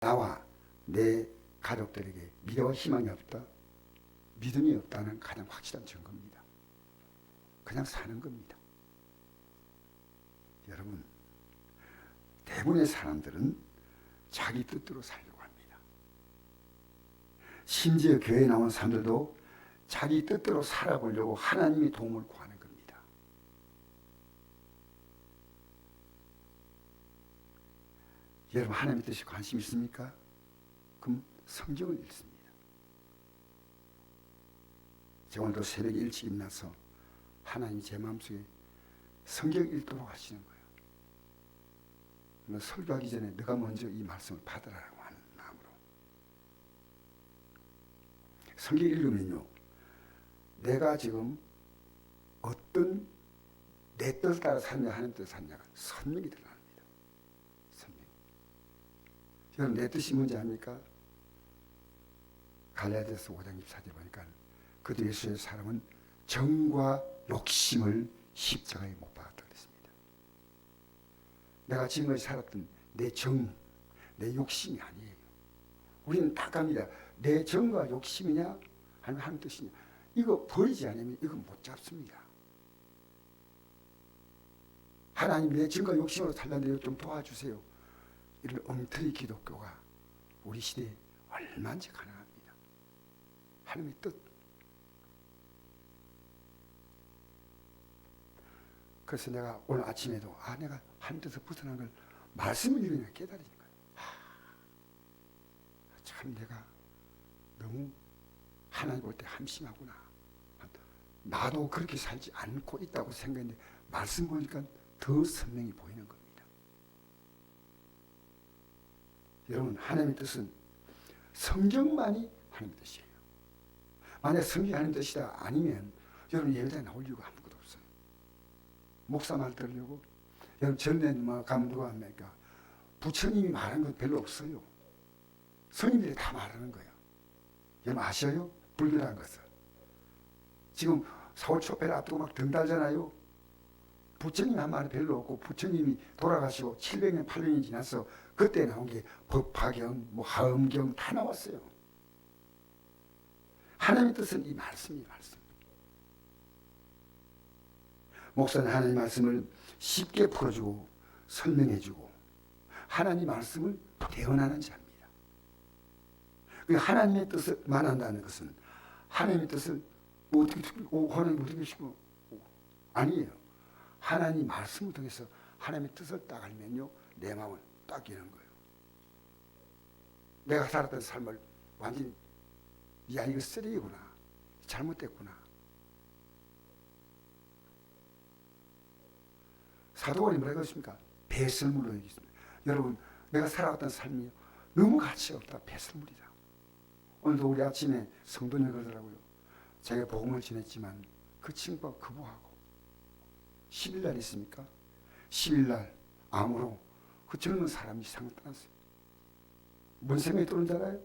나와 내 가족들에게 미래와 희망이 없다, 믿음이 없다는 가장 확실한 증거입니다. 그냥 사는 겁니다. 여러분, 대부분의 사람들은 자기 뜻대로 살려고 합니다. 심지어 교회에 나온 사람들도 자기 뜻대로 살아보려고 하나님의 도움을 구하는 겁니다. 여러분, 하나님의 뜻에 관심 있습니까? 그럼 성경을 읽습니다. 제가 오늘도 새벽에 일찍 일어나서 하나님이 제 마음속에 성경 읽도록 하시는 거예요. 설교하기 전에 네가 먼저 이 말씀을 받으라고 하는 마음으로. 성경 읽으면요, 내가 지금 어떤 내 뜻을 따라 살냐 하는 뜻을 살냐가 선명히 드러납니다. 선명. 여러분, 내 뜻이 뭔지 압니까? 갈라디아서 5장 24절 보니까 그도 예수의 사람은 정과 욕심을 십자가에 못 박았다 그랬습니다. 내가 지금까지 살았던 내 정, 내 욕심이 아니에요. 우리는 다 갑니다. 내 정과 욕심이냐 아니면 하는 뜻이냐. 이거 버리지 않으면 이건 못 잡습니다. 하나님, 내 정과 욕심으로 살라는데 좀 도와주세요. 이런 엉터리 기독교가 우리 시대에 얼마든지 가능합니다. 하나님의 뜻. 그래서 내가 오늘 아침에도 내가 하나님 뜻에서 벗어난 걸 말씀을 읽으니까 깨달은 거예요. 참 내가 너무 하나님 볼 때 한심하구나. 나도 그렇게 살지 않고 있다고 생각했는데 말씀 보니까 더 선명히 보이는 겁니다. 여러분, 하나님의 뜻은 성경만이 하나님의 뜻이에요. 만약 성경이 하나님의 뜻이다 아니면 여러분 예배당에 나올 이유가 아무것도 없어요. 목사 말 들으려고. 여러분, 전에 가면 누가 합니까? 부처님이 말한 건 별로 없어요. 스님들이 다 말하는 거예요. 여러분 아셔요? 불교라는 것을. 지금 4월 초배를 앞두고 막 등달잖아요. 부처님 한 말은 별로 없고, 부처님이 돌아가시고 700년, 800년이 지나서 그때 나온 게 법화경, 하엄경 다 나왔어요. 하나님의 뜻은 이 말씀이 말씀. 목사는 하나님 말씀을 쉽게 풀어주고 설명해주고 하나님 말씀을 대언하는 자입니다. 하나님의 뜻을 말한다는 것은 하나님의 뜻을 어떻게 하나님 어떻게 시고 아니에요. 하나님 말씀을 통해서 하나님의 뜻을 딱 알면요, 내 마음을 딱 여는 거예요. 내가 살았던 삶을 완전히 야, 이거 쓰레기구나, 잘못됐구나. 사도관이 뭐라고 했습니까? 배설물로 얘기했습니다. 여러분, 내가 살아왔던 삶이 너무 가치가 없다. 배설물이다. 오늘도 우리 아침에 성도님 그러더라고요. 제가 복음을 전했지만 그 친구가 거부하고 10일날 있습니까? 10일날 암으로 그 젊은 사람이 세상을 떠났어요. 뭔 생각이 떠오른 줄 알아요?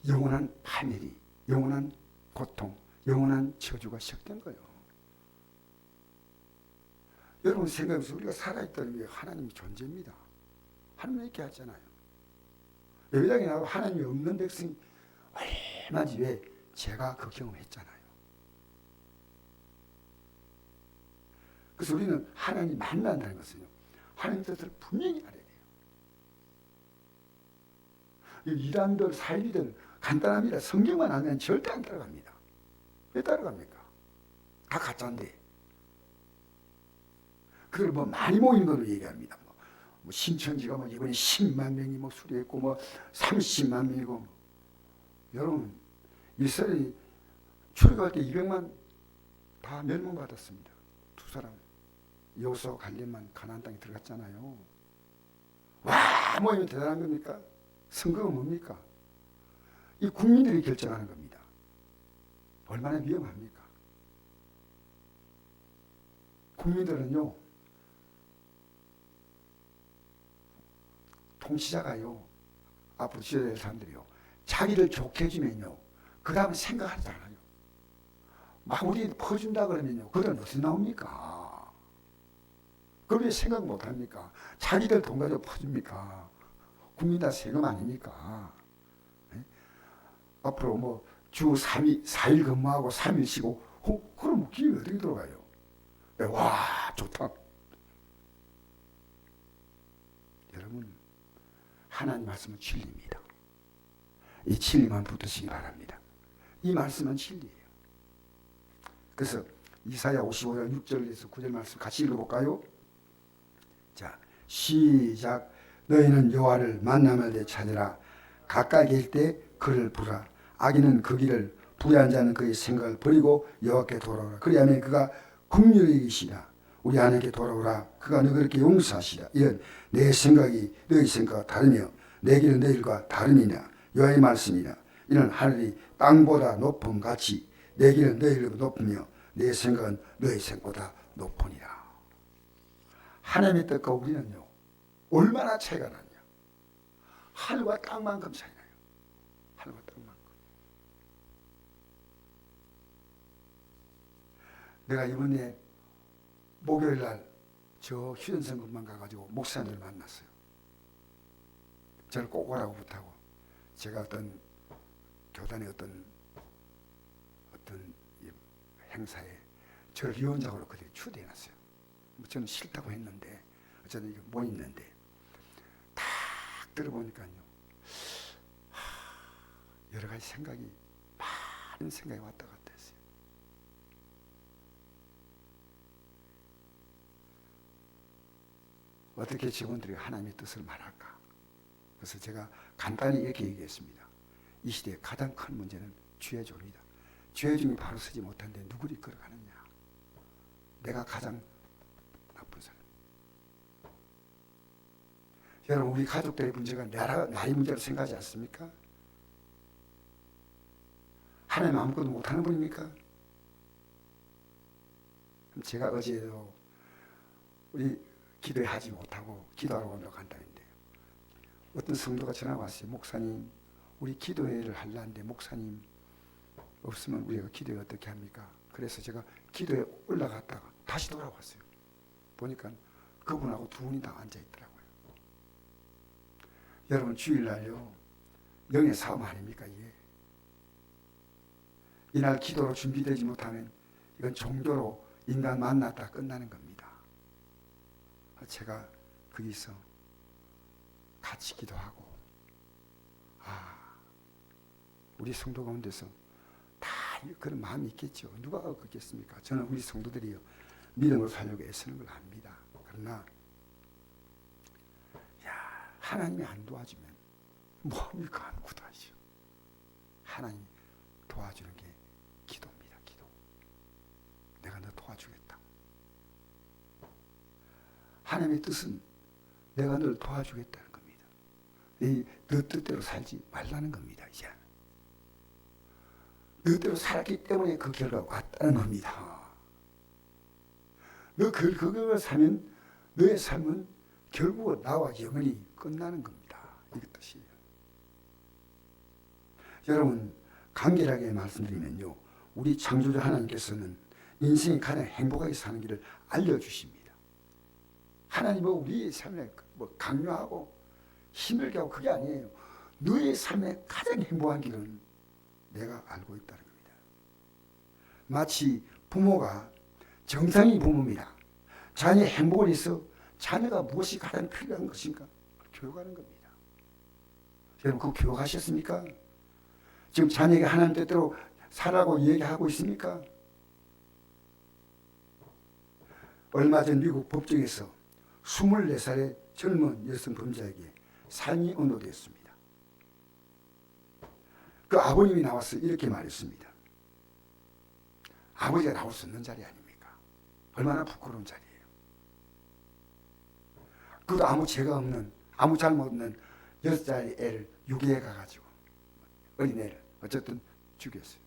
영원한 파멸이, 영원한 고통, 영원한 저주가 시작된 거예요. 여러분 생각해보세요. 우리가 살아있다는 게 하나님의 존재입니다. 하나님 이렇게 하잖아요. 예배당에 나가고 하나님이 없는 백성이 얼마지. 왜? 제가 그 경험했잖아요. 그래서 우리는 하나님 만난다는 것은요, 하나님 뜻을 분명히 알아야 돼요. 이단들, 사이비들 간단합니다. 성경만 알면 절대 안 따라갑니다. 왜 따라갑니까? 다 가짜인데. 그걸 많이 모인 걸로 얘기합니다. 신천지가 이번에 10만 명이 수리했고 30만 명이고. 여러분, 이스라엘이 출애굽할 때 200만 다 멸망받았습니다. 두 사람. 여호수아 갈렙만 가나안 땅에 들어갔잖아요. 와, 모이면 대단한 겁니까? 선거가 뭡니까? 이 국민들이 결정하는 겁니다. 얼마나 위험합니까? 국민들은요, 통치자가요, 앞으로 지어야 될 사람들이요, 자기를 좋게 해주면요, 그 다음에 생각하지 않아요. 막 우리 퍼준다 그러면요, 그들은 어디서 나옵니까? 그걸 왜 생각 못 합니까? 자기들 돈 가지고 퍼줍니까? 국민 다 세금 아닙니까? 네? 앞으로 뭐 주 4일 근무하고 3일 쉬고 그럼 기업이 어떻게 들어가요? 네, 와 좋다. 여러분 하나님 말씀은 진리입니다. 이 진리만 붙드시기 바랍니다. 이 말씀은 진리예요. 그래서 이사야 55장 6절에서 9절 말씀 같이 읽어볼까요? 자, 시작. 너희는 여호와를 만나면 때 찾으라. 가까이 계실 때 그를 부르라. 악인은 그 길을 부유한 자는 그의 생각을 버리고 여호와께 돌아오라. 그리하면 그가 긍휼히 여기시라. 우리 하나님께 돌아오라. 그가 너희에게 용서하시라. 이런 내 생각이 너희 생각과 다르며 내 길은 너희들과 다름이냐. 여호와의 말씀이라. 이는 하늘이 땅보다 높음 같이 내 길은 너희들보다 높으며 내 생각은 너희 생각보다 높으니라. 하나님의 뜻과 우리는요 얼마나 차이가 나냐. 하늘과 땅만큼 차이 나요. 하늘과 땅만큼. 내가 이번에 목요일날 저 휴전선급만 가가지고 목사님들 만났어요. 저를 꼭 오라고 부탁하고 제가 어떤 교단의 어떤 행사에 저를 위원장으로 그들이 초대해놨어요. 저는 싫다고 했는데 어쨌든 못 있는데 딱 들어보니까요 여러 가지 생각이 많은 생각이 왔다 갔다 했어요. 어떻게 직원들이 하나님의 뜻을 말할까? 그래서 제가 간단히 이렇게 얘기했습니다. 이 시대의 가장 큰 문제는 죄종이다. 죄종이 바로 서지 못하는데 누구를 이끌어가느냐. 내가 가장 나쁜 사람. 여러분 우리 가족들의 문제가 나의 문제로 생각하지 않습니까? 하나님 아무것도 못하는 분입니까? 제가 어제도 우리 기도회 하지 못하고 기도하러 온다고 한다는데 어떤 성도가 전화 왔어요. 목사님 우리 기도회를 하려는데 목사님 없으면 우리가 기도회 어떻게 합니까? 그래서 제가 기도에 올라갔다가 다시 돌아왔어요. 보니까 그분하고 두 분이 다 앉아있더라고요. 여러분 주일날요 영의 싸움 아닙니까 이게? 이날 기도로 준비되지 못하면 이건 종교로 인간 만났다 끝나는 겁니다. 제가 거기서 같이 기도하고 우리 성도 가운데서 다 그런 마음이 있겠죠. 누가 그렇겠습니까? 저는 우리 성도들이요 믿음으로 살려고 애쓰는 걸 압니다. 그러나 하나님이 안 도와주면 뭐합니까? 아무것도 하죠. 하나님 도와주는 게 기도입니다. 기도. 내가 너 도와주겠다. 하나님의 뜻은 내가 널 도와주겠다는 겁니다. 너 뜻대로 살지 말라는 겁니다. 이제 너 뜻대로 살았기 때문에 그 결과가 왔다는 겁니다. 너 그걸 사면 너의 삶은 결국 나와 영원히 끝나는 겁니다. 이게 뜻이에요. 여러분 간결하게 말씀드리면요 우리 창조주 하나님께서는 인생이 가장 행복하게 사는 길을 알려주십니다. 하나님은 우리의 삶에 강요하고 힘들게 하고 그게 아니에요. 너의 삶에 가장 행복한 길은 내가 알고 있다는 겁니다. 마치 부모가 정상인 부모입니다. 자녀의 행복을 위해서 자녀가 무엇이 가장 필요한 것인가 교육하는 겁니다. 여러분 그 교육하셨습니까? 지금 자녀에게 하나님 뜻대로 살라고 얘기하고 있습니까? 얼마 전 미국 법정에서 24살의 젊은 여성 범죄에게 삶이 언도되었습니다. 그 아버님이 나와서 이렇게 말했습니다. 아버지가 나올 수 있는 자리 아닙니까? 얼마나 부끄러운 자리예요. 그것도 아무 죄가 없는 아무 잘못 없는 6살의 애를 유기해 가가지고 어린애를 어쨌든 죽였어요.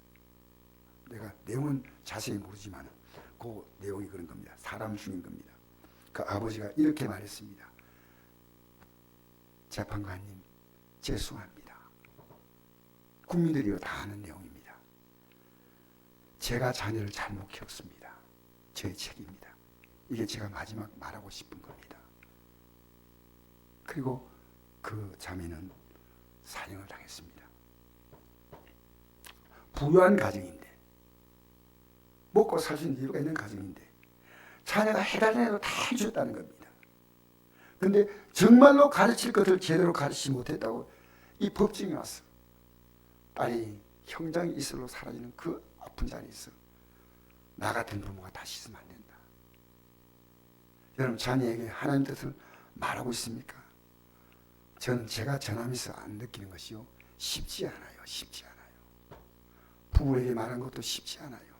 내가 내용은 자세히 모르지만 그 내용이 그런 겁니다. 사람 죽인 겁니다. 그 아버지가 이렇게 말했습니다. 재판관님 죄송합니다. 국민들이 다 아는 내용입니다. 제가 자녀를 잘못 키웠습니다. 제 책임입니다. 이게 제가 마지막 말하고 싶은 겁니다. 그리고 그 자매는 사형을 당했습니다. 부유한 가정인데, 먹고 살 수 있는 이유가 있는 가정인데 자녀가 해달라고 다 해줬다는 겁니다. 근데 정말로 가르칠 것을 제대로 가르치지 못했다고 이 법정이 왔어. 딸이 형장이 이슬로 사라지는 그 아픈 자리에서 나 같은 부모가 다시 있으면 안 된다. 여러분, 자녀에게 하나님 뜻을 말하고 있습니까? 저는 제가 전하면서 안 느끼는 것이요, 쉽지 않아요. 쉽지 않아요. 부부에게 말한 것도 쉽지 않아요.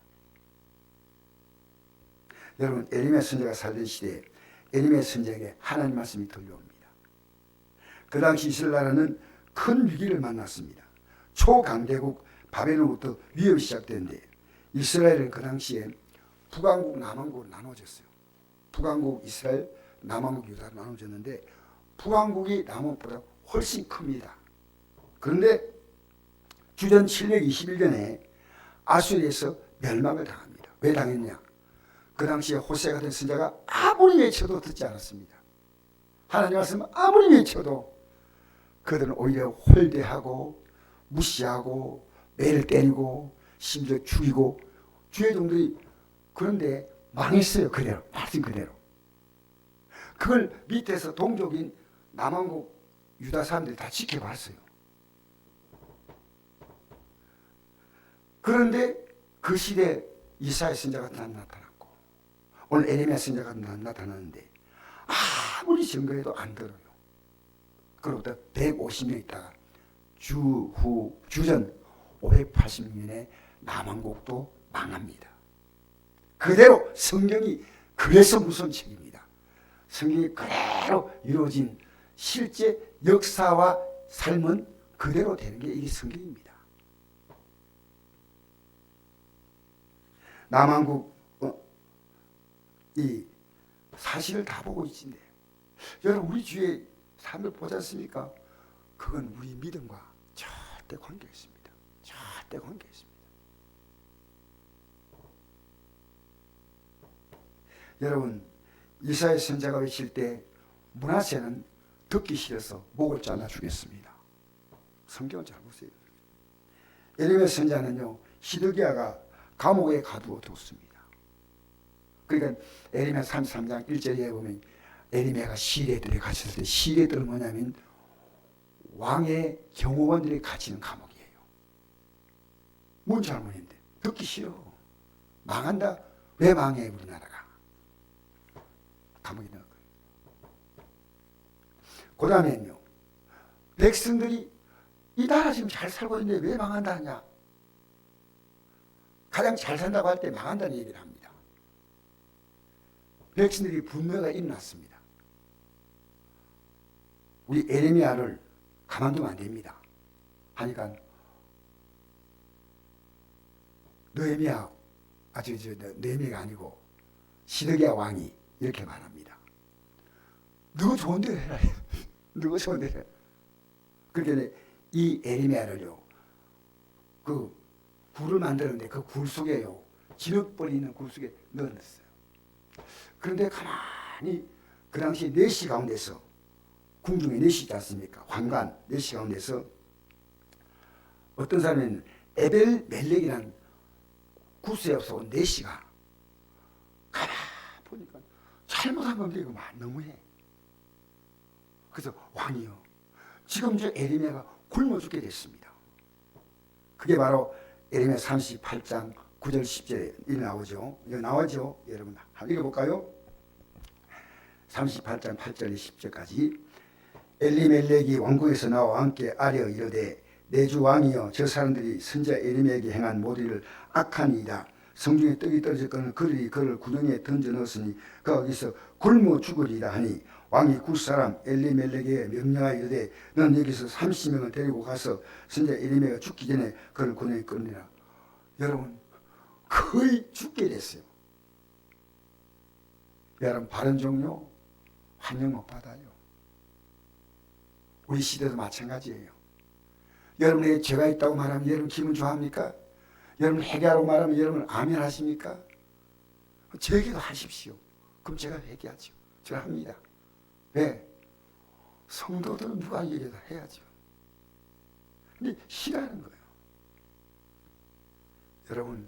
여러분, 에리미야 선지자가 살던 시대에 에리미야 선지자에게 하나님 말씀이 들려옵니다. 그 당시 이스라엘 나라는 큰 위기를 만났습니다. 초강대국 바벨론부터 위협이 시작되는데 이스라엘은 그 당시에 북왕국, 남왕국으로 나눠졌어요. 북왕국 이스라엘, 남왕국 유다로 나눠졌는데 북왕국이 남왕국보다 훨씬 큽니다. 그런데 주전 721년에 아수리에서 멸망을 당합니다. 왜 당했냐? 그 당시에 호세 같은 선지자가 아무리 외쳐도 듣지 않았습니다. 하나님 말씀 아무리 외쳐도 그들은 오히려 홀대하고 무시하고 매를 때리고 심지어 죽이고 주의 종들이 그런데 망했어요. 그대로, 말씀 그대로. 그걸 밑에서 동족인 남왕국 유다 사람들이 다 지켜봤어요. 그런데 그 시대에 이사야 선지자가 나타났고 오늘 에레미야 선지자가 나타났는데 아무리 증거해도 안 들어요. 그로부터 150년 있다가 주전 586년에 남왕국도 망합니다. 그대로 성경이 그래서 무서운 책입니다. 성경이 그대로 이루어진 실제 역사와 삶은 그대로 되는 게 이게 성경입니다. 남왕국 이 사실을 다 보고 있는데 여러분, 우리 주위에 사람들 보지 않습니까? 그건 우리 믿음과 절대 관계가 있습니다. 절대 관계가 있습니다. 여러분, 이사야 선지자가 외칠 때 므낫세는 듣기 싫어서 목을 잘라 주겠습니다. 성경을 잘 보세요. 에레미야 선지자는요, 시드기야가 감옥에 가두어 뒀습니다. 그러니까 에레미야 33장 1절에 보면 에레미야가 시리에들에 갇혔을 때, 시리에들은 뭐냐면 왕의 경호관들이 갇히는 감옥이에요. 뭔 잘못인데? 듣기 싫어. 망한다. 왜 망해 우리나라가? 감옥에 넣을 거예요. 그 다음에는요, 백성들이 이 나라 지금 잘 살고 있는데 왜 망한다 하냐? 가장 잘 산다고 할 때 망한다는 얘기를 합니다. 백성들이 분노가 일어났습니다. 우리 에레미야를 가만두면 안 됩니다. 하니까 느헤미야, 느헤미야가 아니고 시드기야 왕이 이렇게 말합니다. 누구 좋은 대로 해라. 누구 좋은 대로 해라. 그렇게 이 에레미야를요, 그 굴을 만드는데 그 굴 속에요, 진흙벌이 있는 굴 속에 넣어놨어요. 그런데 가만히 그 당시 내시 가운데서, 궁중에 내시 있지 않습니까? 황관 내시 가운데서 어떤 사람은 에벨멜렉이라는 구스에서 온 내시가 가만 보니까 잘못한 건데 이거 너무해. 그래서 왕이요, 지금 저 에레미야가 굶어 죽게 됐습니다. 그게 바로 에레미야 38장 9절 10절에 나오죠. 이거 나오죠. 여러분 한번 읽어볼까요? 38장 8절 10절까지. 엘리멜렉이 왕궁에서 나와 함께 아뢰어 이르되 내 주 왕이여, 저 사람들이 선지자 에레미야에게 행한 모든 일을 악한 이다. 성중에 떡이 떨어졌거늘 그들이 그를 구덩이에 던져 넣었으니 그 거기서 굶어 죽으리라 하니 왕이 굿사람 엘리멜렉에게 명령하여 이르되 너는 여기서 30명을 데리고 가서 선지자 에레미야가 죽기 전에 그를 구덩이에 끊으라. 여러분, 거의 죽게 됐어요. 여러분, 바른 종료 환영 못 받아요. 우리 시대도 마찬가지예요. 여러분에게 죄가 있다고 말하면 여러분 기분 좋아합니까? 여러분 회개하라고 말하면 여러분 아멘 하십니까? 제게도 하십시오. 그럼 제가 회개하죠. 제가 합니다. 왜? 성도들은 누가 얘기해도 해야죠. 근데 싫어하는 거예요. 여러분,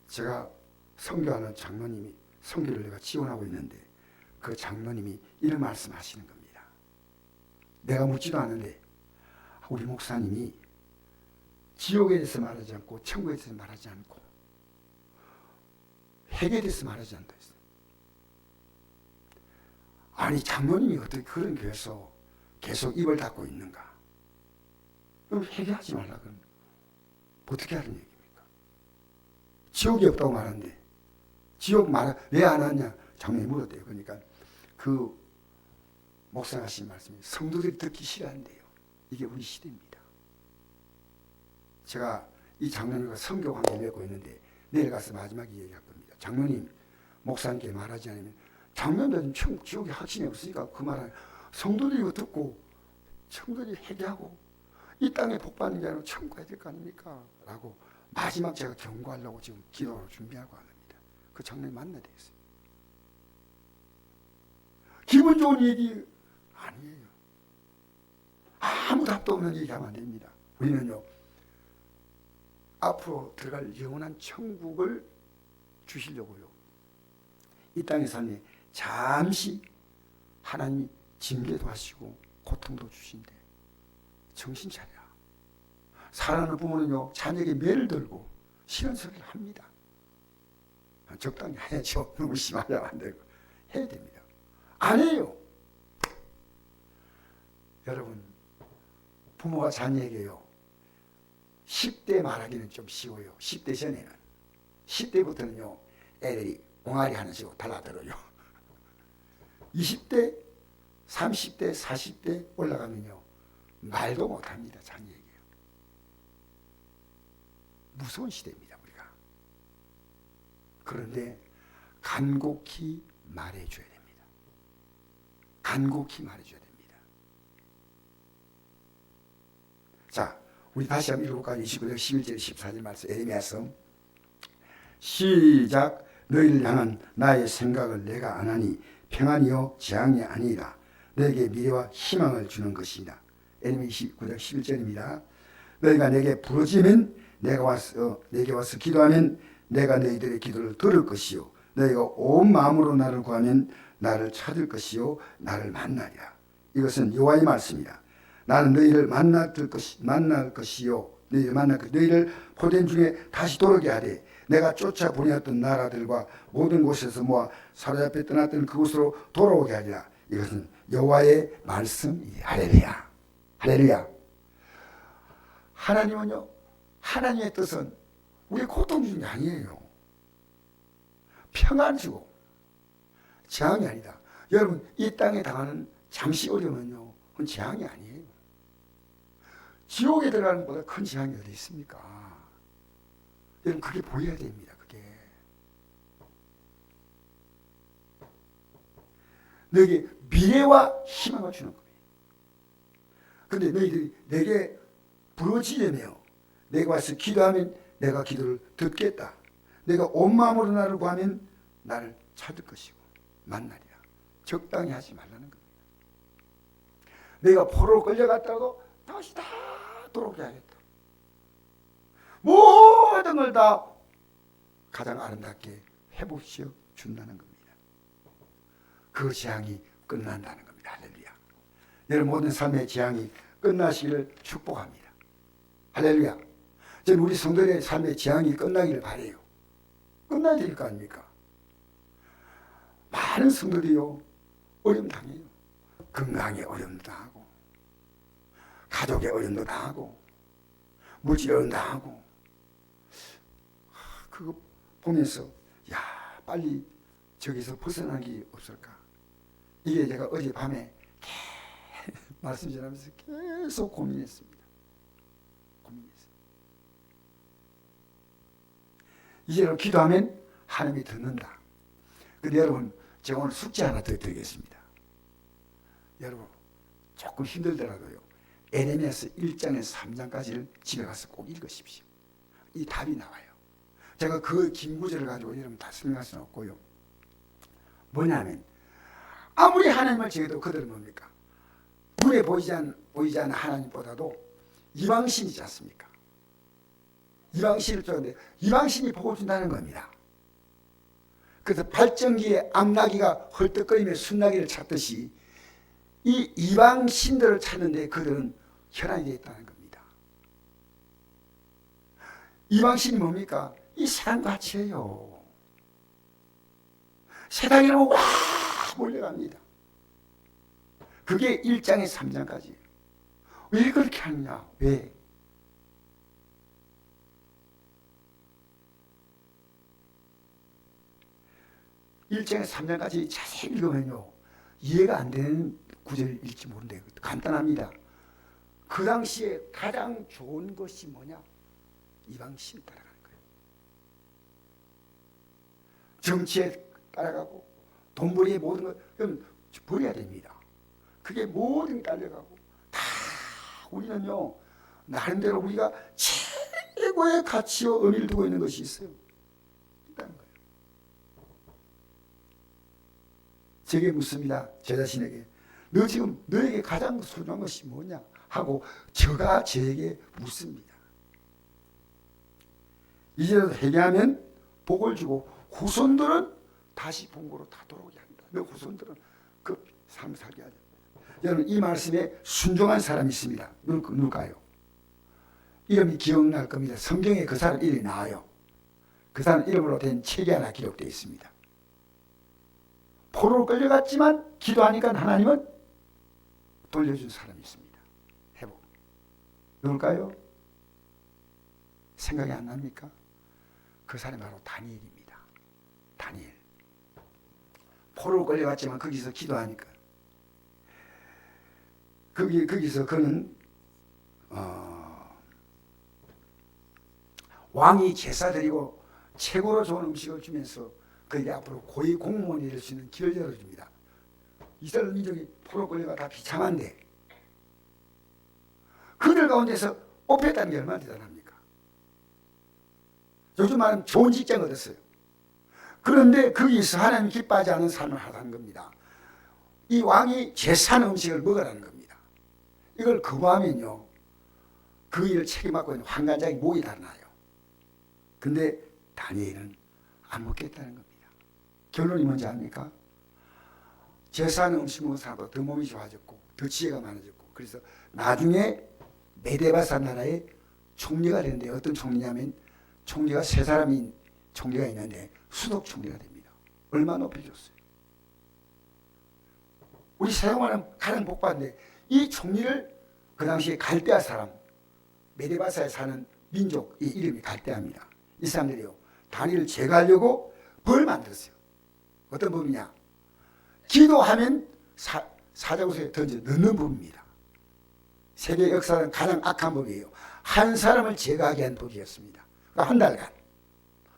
제가 선교하는 장로님이, 선교를 내가 지원하고 있는데 그 장로님이 이런 말씀하시는 겁니다. 내가 묻지도 않는데 우리 목사님이 지옥에 대해서 말하지 않고 천국에 대해서 말하지 않고 핵에 대해서 말하지 않다 했어요. 아니, 장로님이 어떻게 그런 교회에서 계속 입을 닫고 있는가? 그럼 회개하지 말라 그러면 어떻게 하는 얘기입니까? 지옥이 없다고 말하는데 지옥 말 왜 안 하냐? 장로님이 물었대요. 그러니까 그 목사가 하신 말씀이 성도들이 듣기 싫어한대요. 이게 우리 시대입니다. 제가 이 장로님과 선교 관계 맺고 있는데 내일 가서 마지막에 얘기할 겁니다. 장로님, 목사님께 말하지 않으면 장로님들은 지옥에 확신이 없으니까 그 말을 성도들이 이거 듣고 성도들이 회개하고 이 땅에 복 받는 게 아니라 천국 가야 될 거 아닙니까? 라고 마지막 제가 경고하려고 지금 기도로 준비하고 합니다. 그 장로님 만나야 되겠어요. 기분 좋은 얘기 아니에요. 아무 답도 없는 얘기하면 안 됩니다. 우리는요, 앞으로 들어갈 영원한 천국을 주시려고요. 이 땅의 삶에 잠시 하나님이 징계도 하시고 고통도 주신대. 정신 차려라. 사랑하는 부모는요, 자녀에게 매를 들고 싫은 소리를 합니다. 적당히 해야죠. 너무 심하면 안 되고. 해야 됩니다. 안 해요. 여러분, 부모가 자녀에게요, 10대 말하기는 좀 쉬워요. 10대 전에는. 10대부터는요, 애들이 옹알이 하나씩 달라들어요. 20대, 30대, 40대 올라가면요, 말도 못합니다. 자녀에게요. 무서운 시대입니다, 우리가. 그런데 간곡히 말해줘야 됩니다. 간곡히 말해줘야 됩니다. 자, 우리 다시 한번 읽어볼까요? 29절 11절 14절 말씀 에레미야서 시작. 너희를 향한 나의 생각을 내가 아나니 평안이요 재앙이 아니라 너에게 미래와 희망을 주는 것이다. 에레미야 29장 11절입니다. 너희가 내게 부르짖으면 내게 와서 기도하면 내가 너희들의 기도를 들을 것이요 너희가 온 마음으로 나를 구하면 나를 찾을 것이요 나를 만나리라. 이것은 여호와의 말씀이다. 나는 너희를 만날 것이요 너희를 포도원 중에 다시 돌아오게 하되 내가 쫓아 보내었던 나라들과 모든 곳에서 모아 사로잡혀 떠났던 그곳으로 돌아오게 하리라. 이것은 여호와의 말씀이다. 할렐루야. 할렐루야. 하나님은요, 하나님의 뜻은 우리 고통 주는 게 아니에요. 평안 주고 재앙이 아니다. 여러분, 이 땅에 당하는 잠시 어려움은요, 그건 재앙이 아니에요. 지옥에 들어가는 것보다 큰 재앙이 어디 있습니까? 여러분, 그게 보여야 됩니다. 그게 너에게 미래와 희망을 주는 거예요. 근데 너희들이 내게 부르짖으며 내가 와서 기도하면 내가 기도를 듣겠다. 내가 온 마음으로 나를 구하면 나를 찾을 것이고 만나리라. 적당히 하지 말라는 겁니다. 내가 포로로 끌려갔다고 다시 다 돌아오게 하겠다. 모든 걸 다 가장 아름답게 회복시켜 준다는 겁니다. 그 재앙이 끝난다는 겁니다. 할렐루야. 여러분, 모든 삶의 재앙이 끝나시기를 축복합니다. 할렐루야. 저는 우리 성도들의 삶의 재앙이 끝나기를 바라요. 끝나야 될 거 아닙니까? 많은 성도들이요, 어려움 당해요. 건강에 어려움도 당하고, 가족의 어려움도 당하고, 물질 어려움도 당하고. 그거 보면서 야, 빨리 저기서 벗어나기 없을까? 이게 제가 어젯밤에 말씀 전하면서 계속 고민했습니다. 이제는 기도하면 하나님이 듣는다. 근데 여러분, 제가 오늘 숙제 하나 더 드리겠습니다. 여러분, 조금 힘들더라도요, 에레미야서 1장에서 3장까지를 집에 가서 꼭 읽으십시오. 이 답이 나와요. 제가 그 긴 구절을 가지고 여러분 다 설명할 수는 없고요. 뭐냐면, 아무리 하나님을 제게도 그들은 뭡니까? 눈에 보이지 않는 하나님보다도 이방신이지 않습니까? 이방신을 쫓는데 이방신이 복을 준다는 겁니다. 그래서 발전기에 암나기가 헐떡거리며 순나기를 찾듯이 이 이방신들을 찾는데 그들은 혈안이 되어 있다는 겁니다. 이방신이 뭡니까? 이 세상같이예요. 세상이라면 와 몰려갑니다. 그게 1장에 3장까지예요. 왜 그렇게 하느냐? 왜? 일장에 3장까지 자세히 읽으면요 이해가 안 되는 구절일지 모른대요. 간단합니다. 그 당시에 가장 좋은 것이 뭐냐? 이방신 따라가는 거예요. 정치에 따라가고 돈벌이의 모든 걸 버려야 됩니다. 그게 모든 게 딸려가고 다 우리는요 나름대로 우리가 최고의 가치와 의미를 두고 있는 것이 있어요. 있다는 거예요. 제게 묻습니다. 제 자신에게 너 지금 너에게 가장 소중한 것이 뭐냐 하고 저가 저에게 묻습니다. 이제라도 회개하면 복을 주고 후손들은 다시 본고로 다 돌아오게 합니다. 너 후손들은 그 삶을 살게 하죠. 여러분 이 말씀에 순종한 사람이 있습니다. 누굴까요? 이름이 기억날 겁니다. 성경에 그 사람 이름이 나와요. 그 사람 이름으로 된 책이 하나 기록되어 있습니다. 포로로 끌려갔지만 기도하니까 하나님은 돌려준 사람이 있습니다. 회복. 누굴까요? 생각이 안 납니까? 그 사람이 바로 다니엘입니다. 다니엘. 포로로 끌려갔지만 거기서 기도하니까 거기서 그는 왕이 제사 드리고 최고로 좋은 음식을 주면서 그에게 앞으로 고위 공무원이 될 수 있는 길을 열어줍니다. 이스라엘 민족이 포로 끌려가 다 비참한데 그들 가운데서 뽑혔다는 게 얼마나 대단합니까? 요즘 말하면 좋은 직장을 얻었어요. 그런데 거기서 하나님 기뻐하지 않은 삶을 하라는 겁니다. 이 왕이 제사한 음식을 먹으라는 겁니다. 이걸 거부하면요 그 일을 책임맡고 있는 환관장이 목이 달아나요. 근데 다니엘은 안 먹겠다는 겁니다. 결론이 뭔지 압니까? 제사하는 음식 먹은 사람보다 더 몸이 좋아졌고 더 지혜가 많아졌고 그래서 나중에 메데바사 나라의 총리가 되는데 어떤 총리냐면 총리가 세 사람이 총리가 있는데 수석 총리가 됩니다. 얼마 높여줬어요. 우리 세상과는 가장 복받는데 이 총리를 그 당시에 갈대아 사람 메데바사에 사는 민족의 이름이 갈대아입니다. 이 사람들이요 다니엘을 제거하려고 벌 만들었어요. 어떤 법이냐? 기도하면 사자구석에 던져 넣는 법입니다. 세계 역사는 가장 악한 법이에요. 한 사람을 제거하게 한 법이었습니다. 그러니까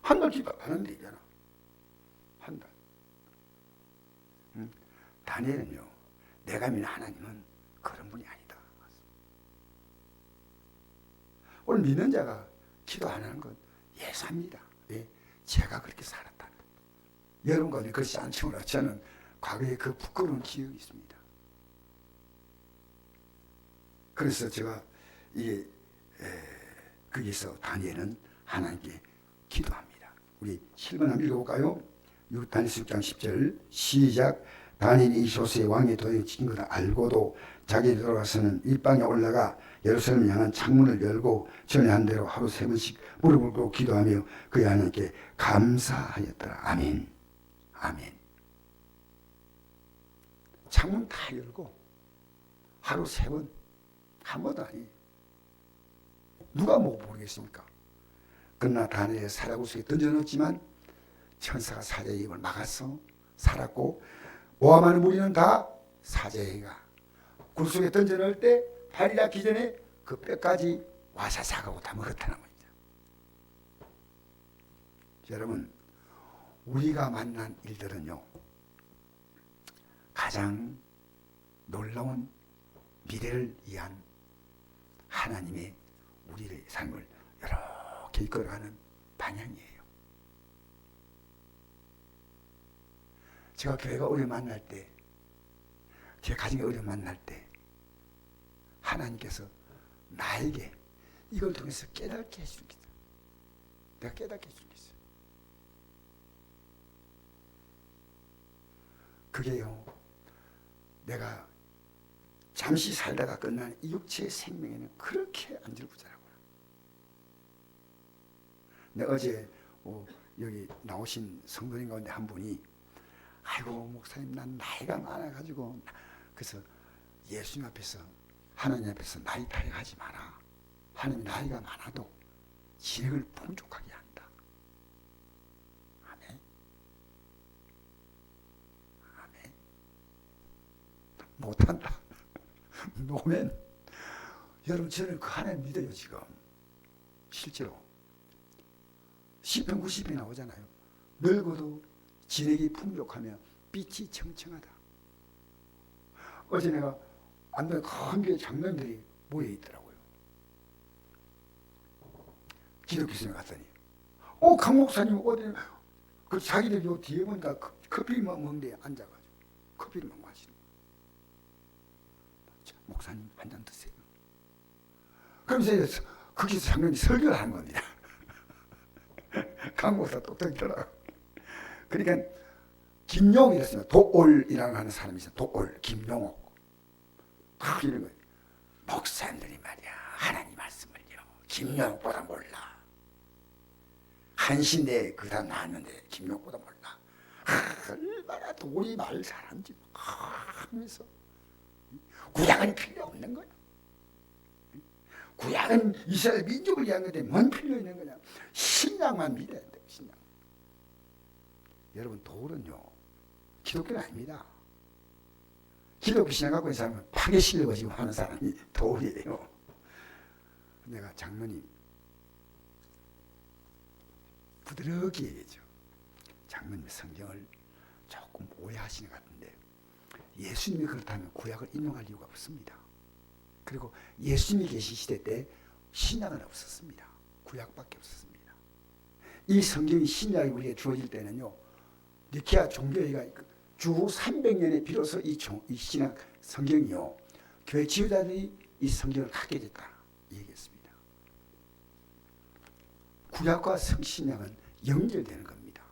한 달 기도 안 하면 되잖아. 한 달. 다니엘은요 내가 믿는 하나님은 그런 분이 아니다. 오늘 믿는 자가 기도 안 하는 건 예사입니다. 왜? 제가 그렇게 살았다. 여러분 가운데 그렇지 않지만 저는 과거에 그 부끄러운 기억이 있습니다. 그래서 제가 이게 거기서 다니엘은 하나님께 기도합니다. 우리 7번 한번 읽어볼까요? 다니엘 6장 10절 시작. 다니엘이 이 소수의 왕의 도에 지킨 것을 알고도 자기 돌아가서는 일방에 올라가 예루살렘을 향한 창문을 열고 전에 한 대로 하루 3번씩 무릎을 꿇고 기도하며 그의 하나님께 감사하였더라. 아멘. 아멘. 창문 다 열고 하루 3번 한 번도 아니에요. 누가 뭐 모르겠습니까? 그러나 다니엘의 사자구석에 던져넣었지만 천사가 사자의 입을 막았어 살았고 모함하는 무리는 다 사자애가 굴속에 던져넣을 때 발이 닿기 전에 그 뼈까지 와사삭하고 다 먹었다는 거죠. 여러분 우리가 만난 일들은요 가장 놀라운 미래를 위한 하나님의 우리의 삶을 이렇게 이끌어가는 방향이에요. 제가 교회가 어려 만날 때, 제 가정이 어려 만날 때 하나님께서 나에게 이걸 통해서 깨닫게 해주는 게 있어요. 내가 깨닫게 해주는 게 있어요. 그게요, 내가 잠시 살다가 끝나는 이 육체의 생명에는 그렇게 안절부절하구나. 근데 어제 여기 나오신 성도님 가운데 한 분이, 아이고 목사님, 난 나이가 많아가지고, 그래서 예수님 앞에서, 하나님 앞에서 나이 타령하지 마라. 하나님 나이가 많아도 진액을 풍족하게 한다. 아멘. 아멘. 못한다. 노멘. 여러분, 저는 그 하나님 믿어요. 지금 실제로 시편 90에 나오잖아요. 늙어도 진액이 풍족하며 빛이 청청하다. 어제 내가 안동 큰 교회 장로님들이 모여 있더라고요. 기독교성에 갔더니, 강 목사님 어디, 그 자기들 요 뒤에 보니까 커피만 먹는데 앉아가지고 커피를 막 마시는 거예요. 목사님 한 잔 드세요. 그러면서 거기서 장로님이 설교를 하는 겁니다. 강 목사 똑똑이더라고요. 그러니까 김용이랬어요. 도올이라고 하는 사람이 있어요. 도올, 김용옥. 이런 거예요. 목사님들이 말이야, 하나님 말씀을요, 김용옥보다 몰라. 한신대 그다 나왔는데 김용옥보다 몰라. 얼마나 도리 말 잘하는지 하면서, 구약은 필요 없는 거야. 구약은 이스라엘 민족을 위한 건데 뭔 필요 있는 거냐. 신약만 믿어야 돼요. 신약. 여러분, 도울은요, 기독교는 아닙니다. 기독교 신앙 갖고 있는 사람은 파괴시려고 지금 하는 사람이 도울이에요. 내가 장로님 부드럽게 얘기했죠. 장로님 성경을 조금 오해하시는 것 같은데, 예수님이 그렇다면 구약을 인용할 이유가 없습니다. 그리고 예수님이 계신 시대 때 신약은 없었습니다. 구약밖에 없었습니다. 이 성경이 신약이 우리에게 주어질 때는요, 니케아 종교회의가 주 300년에 비로소 이 신약 성경이요, 교회 지도자들이 이 성경을 갖게 됐다, 이 얘기했습니다. 구약과 신약은 연결되는 겁니다.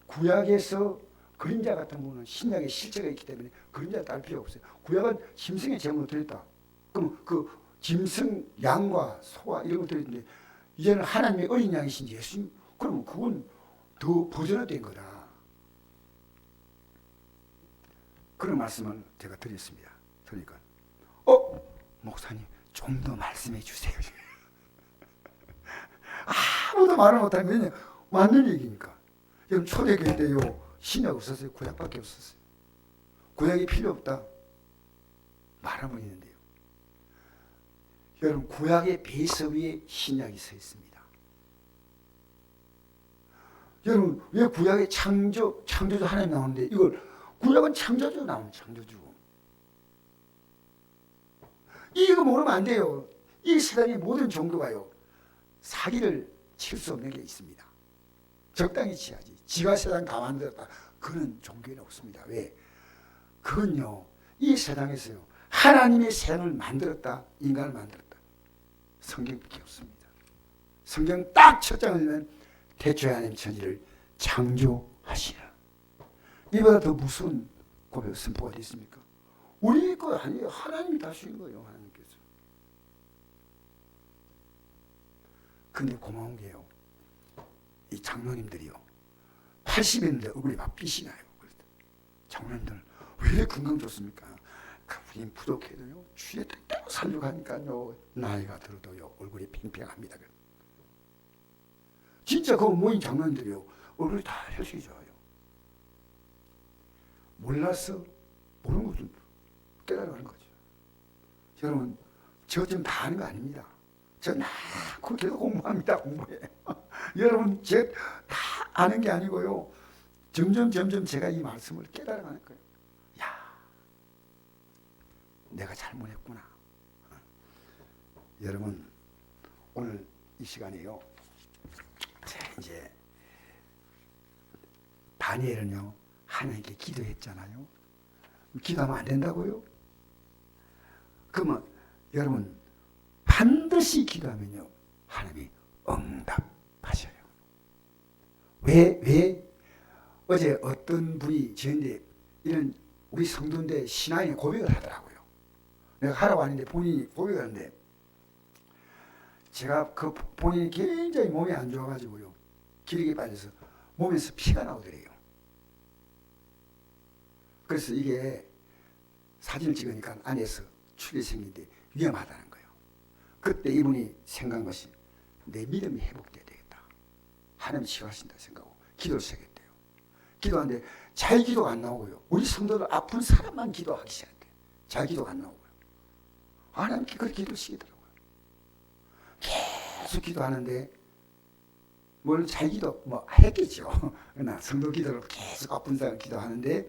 구약에서 그림자 같은 부분은 신약의 실체가 있기 때문에 그림자 딸 필요 없어요. 구약은 짐승의 제물로 드렸다. 그럼 그 짐승 양과 소와 이런 거 드렸는데, 이제는 하나님의 어린 양이신 예수님, 그러면 그건 더 보존된 거다. 그런 말씀을 제가 드렸습니다. 그러니까 목사님 좀 더 말씀해 주세요. 아무도 말을 못하면, 왜냐, 맞는 얘기니까. 여러분, 초대교회 때요, 신약 없었어요. 구약밖에 없었어요. 구약이 필요 없다 말하고 있는데요, 여러분, 구약의 베이스 위에 신약이 서 있습니다. 여러분, 왜 구약의 창조주 하나님 나오는데, 이걸 구약은 창조주 나오는 창조주. 이거 모르면 안 돼요. 이 세상의 모든 종교가요, 사기를 칠 수 없는 게 있습니다. 적당히 치야지. 지가 세상 다 만들었다, 그런 종교는 없습니다. 왜? 그건요, 이 세상에서요, 하나님의 세상을 만들었다, 인간을 만들었다, 성경밖에 없습니다. 성경 딱 첫 장을 보면 태초에 하나님 천지를 창조하시라. 이보다 더 무슨 고백 선포가 어디 있습니까? 우리 거 아니에요. 하나님이 다 주신 거예요. 하나님께서. 근데 고마운 게요, 이 장로님들이요, 80인데 얼굴이 막 빛이 나요. 장로님들 왜 이렇게 건강 좋습니까? 우린 부족해도요, 주에 때때로 살려고 하니까요, 나이가 들어도요, 얼굴이 팽팽합니다. 진짜 그 모인 장로님들이요, 얼굴이 다 혈색이 좋아요. 몰라서 모르는 것을 깨달아가는 거죠. 여러분, 저 지금 다 아는 거 아닙니다. 저 그렇게 공부합니다. 공부해. 여러분, 제 다 아는 게 아니고요, 점점 제가 이 말씀을 깨달아가는 거예요. 야, 내가 잘못했구나. 여러분, 오늘 이 시간에요, 이제 다니엘은요, 하나님께 기도했잖아요. 기도하면 안 된다고요? 그러면 여러분 반드시 기도하면요 하나님이 응답하셔요. 왜? 어제 어떤 분이 저한테 이런 우리 성도인데 신앙의 고백을 하더라고요. 내가 하라고 하는데 본인이 고백을 하는데 제가 그 본인이 굉장히 몸이 안 좋아가지고요 기력이 빠져서 몸에서 피가 나오더래요. 그래서 이게 사진을 찍으니까 안에서 출혈이 생기는데 위험하다는 거예요. 그때 이분이 생각한 것이 내 믿음이 회복돼야 되겠다. 하나님 치유하신다 생각하고 기도를 시작했대요. 기도하는데 잘 기도가 안 나오고요. 우리 성도들 아픈 사람만 기도하기 시작했대요. 잘 기도가 안 나오고요. 하나님께 그렇게 기도시키더라고요. 계속 기도하는데 물론 잘 기도 뭐 했겠죠. 그러나 성도 기도를 계속 아픈 사람 기도하는데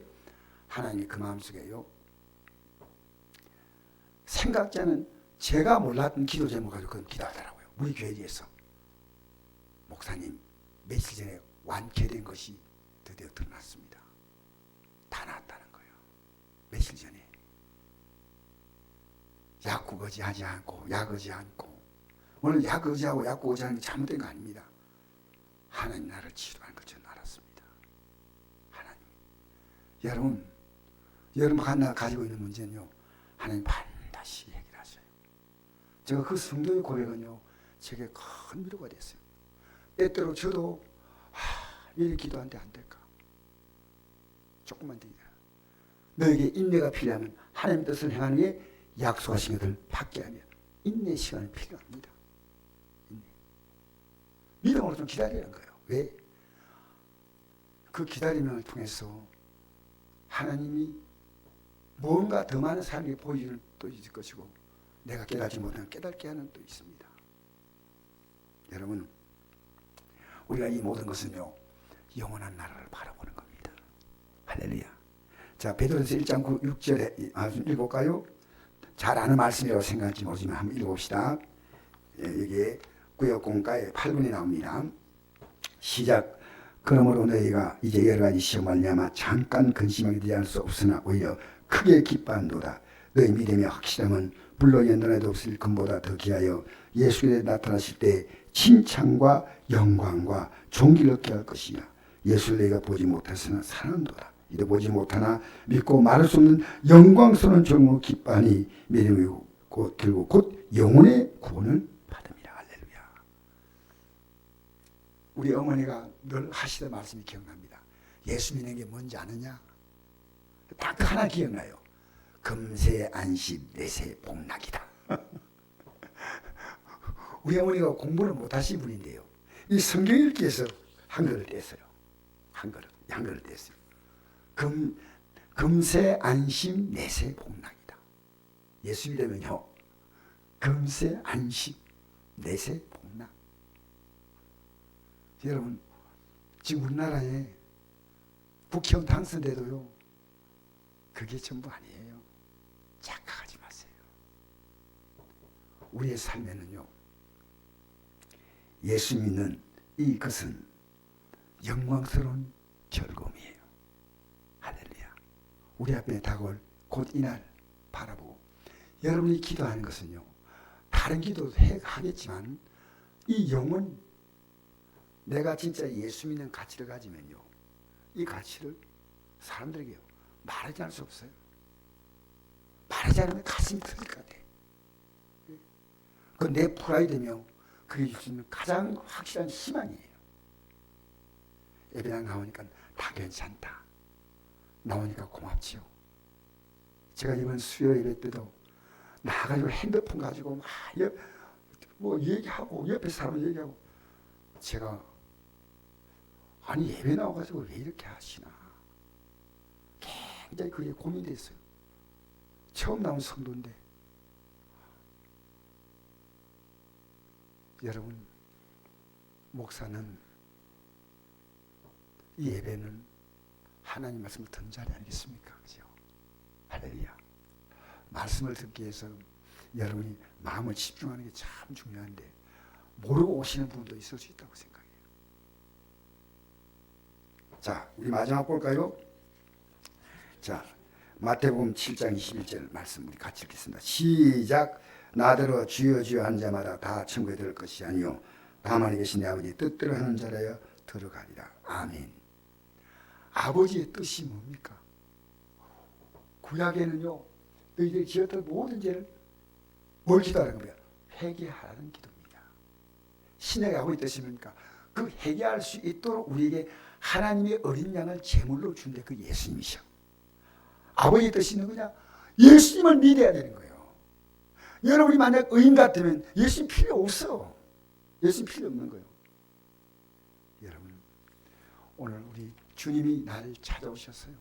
하나님이 그 마음속에요. 생각지 않은 제가 몰랐던 기도 제목 가지고 그건 기도하더라고요. 우리 교회에서 목사님 며칠 전에 완쾌된 것이 드디어 드러났습니다. 다 나았다는 거예요. 며칠 전에 약국 의지하지 않고 약 의지하지 않고 오늘 약 의지하고 약국 의지하는 게 잘못된 거 아닙니다. 하나님 나를 치료하는 걸 저는 알았습니다. 하나님 여러분 하나 가지고 있는 문제는요 하나님 반드시 해결하셔요. 제가 그 성도의 고백은요 제게 큰 위로가 됐어요. 때때로 저도 왜 이렇게 기도하는데 안 될까? 조금만 더 기다려. 너에게 인내가 필요하면 하나님 뜻을 행하는 게 약속하신 것을 받게 하면 인내 시간이 필요합니다. 인내. 믿음으로 좀 기다리는 거예요. 왜? 그 기다림을 통해서 하나님이 뭔가 더 많은 삶이 보여줄 또 있을 것이고 내가 깨닫지 못한 깨닫게 하는 또 있습니다. 여러분 우리가 이 모든 것은요 영원한 나라를 바라보는 겁니다. 할렐루야. 자 베드로전서 1장 6절에 읽어볼까요? 잘 아는 말씀이라고 생각할지 모르지만 한번 읽어봅시다. 여기에 구역공가에 8분이 나옵니다. 시작. 그러므로 너희가 이제 여러 가지 시험 말미암아 잠깐 근심하게 되지 않을 수 없으나 오히려 크게 기뻐한도다. 너희 믿음이 확실함은 물론 연단에도 없을 것보다 더 귀하여 예수께서 나타나실 때 칭찬과 영광과 존귀를 얻게 할 것이야. 예수를 너희가 보지 못했으나 사랑한도다. 이도 보지 못하나 믿고 말할 수 없는 영광스러운 종으로 기뻐하니 믿음이 결국 곧 영혼의 구원을 받음이라. 할렐루야. 우리 어머니가 늘 하시던 말씀이 기억납니다. 예수 믿는 게 뭔지 아느냐? 딱 하나 기억나요. 금세 안심 내세 복락이다. 우리 어머니가 공부를 못하신 분인데요. 이 성경 읽기에서 한글을 뗐어요. 한글을 뗐어요. 금세 안심 내세 복락이다. 예수 믿으면요. 금세 안심 내세 복락. 여러분 지금 우리나라에 국회의원 당선돼도요. 그게 전부 아니에요. 착각하지 마세요. 우리의 삶에는요. 예수 믿는 이것은 영광스러운 결국이에요. 할렐루야. 우리 앞에 다가올 곧 이날 바라보고 여러분이 기도하는 것은요. 다른 기도도 하겠지만 이 영혼 내가 진짜 예수 믿는 가치를 가지면요. 이 가치를 사람들에게 말하지 않을 수 없어요. 말하지 않으면 가슴이 터질 것 같아. 그 내 프라이드며 그게 줄 수 있는 가장 확실한 희망이에요. 예배당 나오니까 다 괜찮다. 나오니까 고맙지요. 제가 이번 수요 예배 때도 나가지고 핸드폰 가지고 막 뭐 얘기하고 옆에 사람 얘기하고 제가 아니 예배 나와가지고 왜 이렇게 하시나 굉장히 그게 고민됐어요. 처음 나온 성도인데 여러분 목사는 이 예배는 하나님 말씀을 듣는 자리 아니겠습니까? 그죠? 할렐루야. 말씀을 듣기 위해서 여러분이 마음을 집중하는 게 참 중요한데 모르고 오시는 분도 있을 수 있다고 생각해요. 자, 우리 마지막 볼까요? 자, 마태복음 7장 21절 말씀 우리 같이 읽겠습니다. 시작. 나더러 주여 주여 한 자마다 다 천국에 들을 것이 아니요 다만 계신 내 아버지의 뜻대로 하는 자라야 들어가리라. 아멘. 아버지의 뜻이 뭡니까? 구약에는요, 너희들이 지었던 모든 죄를 뭘 기도하는 거예요? 회개하라는 기도입니다. 신약의 아버지의 뜻이 뭡니까? 그 회개할 수 있도록 우리에게 하나님의 어린 양을 제물로 준 게 그 예수님이셔. 아버지의 뜻이 누구냐? 예수님을 믿어야 되는 거예요. 여러분이 만약 의인 같으면 예수님 필요 없어. 예수님 필요 없는 거예요. 여러분, 오늘 우리 주님이 나를 찾아오셨어요.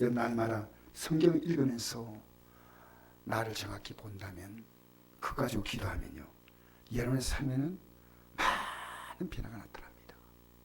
여러분, 날마다 성경을 읽으면서 나를 정확히 본다면, 그거 가지고 기도하면요, 여러분의 삶에는 많은 변화가 나타납니다.